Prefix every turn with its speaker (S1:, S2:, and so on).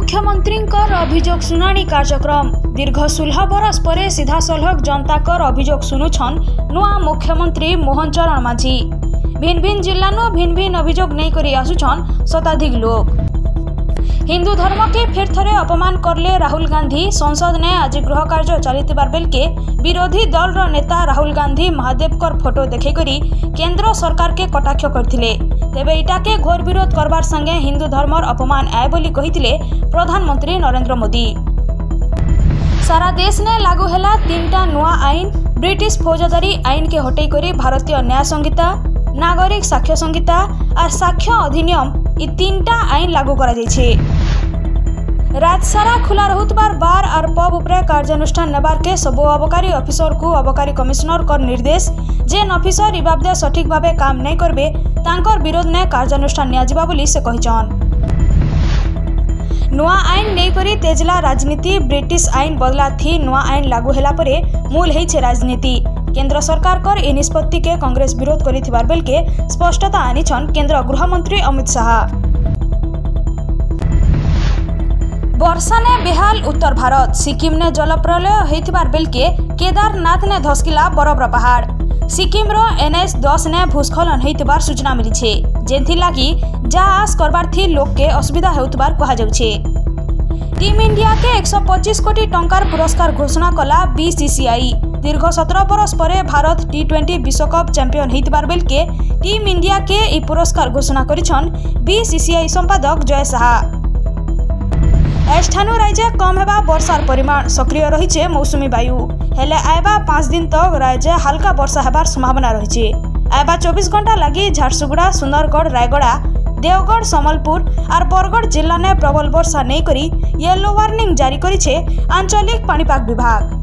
S1: मुख्यमंत्री अभियोग शुणाणी कार्यक्रम दीर्घ 16 बरस पर सीधा सलख जनता अभियोग शुणुछन नुआ मुख्यमंत्री मोहन चरण माझी। भिन्न भिन्न जिल्ला भिन्न भिन्न अभियोग नहीं करी आसुछन शताधिक लोग। हिंदू धर्म के फिर थरे अपमान करले राहुल गांधी। संसद ने आज गृह कार्य चलतिबार बेल के विरोधी दल रो नेता राहुल गांधी महादेवकर फोटो देखे करी केंद्र सरकार के कटाक्ष करथिले। तेबे इटा के घोर विरोध करबार संगे हिंदू धर्मर अपमान आए बोली कहिथिले प्रधानमंत्री नरेंद्र मोदी। सारा देश ने लागू हैला 3टा नुआ आईन। ब्रिटिश फौजदारी आईन के हटई करी भारतीय न्याय संहिता, नागरिक साक्ष्य संहिता और साक्ष्य अधिनियम इ 3टा आईन लागू करा जायछे। रात सारा खुला रहुतबार बार और पब उपरे कार्यानुष्ठान नेबार के सबो अबकारी ऑफिसर को अबकारी कमिश्नर कर निर्देश। जेन ऑफिसर इ बाबदे सठिक भावे काम नहीं करबे तांकर विरोध ने कार्यानुष्ठान नियाजिबा बोली से कहिछन। नुआ आईन नहीं करी तेजला राजनीति। ब्रिटिश आईन बदला थी नुआ आईन लागू हैला परे मूल हेइछे राजनीति। केंद्र सरकार कर ए निष्पत्ति के कांग्रेस विरोध करिथिबार बेल के स्पष्टता आनिछन केंद्र गृहमंत्री अमित शाह। वर्षा ने बेहाल उत्तर भारत। सिक्किम ने जलप्रलय होइथिबार बेल के केदारनाथ ने धसकिला बरफर पहाड़। सिक्किम रो NH10 ने भूस्खलन होइथिबार सूचना मिली छे, जेंथि लागी जा आस करबार थी लोक के असुविधा हेउथिबार कहा जाउछे। टीम इंडिया के 125 कोटी टंकार पुरस्कार घोषणा कला BCCI। दीर्घ 17 बरस पर भारत T20 विश्वकप चैंपियन होइथिबार बेल के टीम इंडिया के इ पुरस्कार घोषणा करिछन BCCI संपादक जय शाह। एठानु राज्य कम हेबा वर्षार परिमाण। सक्रिय रहिछे मौसुमी वायु। हेले आएबा 5 दिन तक राज्य हल्का वर्षा हेबार संभावना रहिछे। आएबा 24 घंटा लगी झारसुगुड़ा, सुंदरगढ़, रायगड़ा, देवगढ़, सम्बलपुर और बरगढ़ जिला ने प्रबल वर्षा नहीं करी येलो वार्निंग जारी करिछे आंचलिक पाणीपाग विभाग।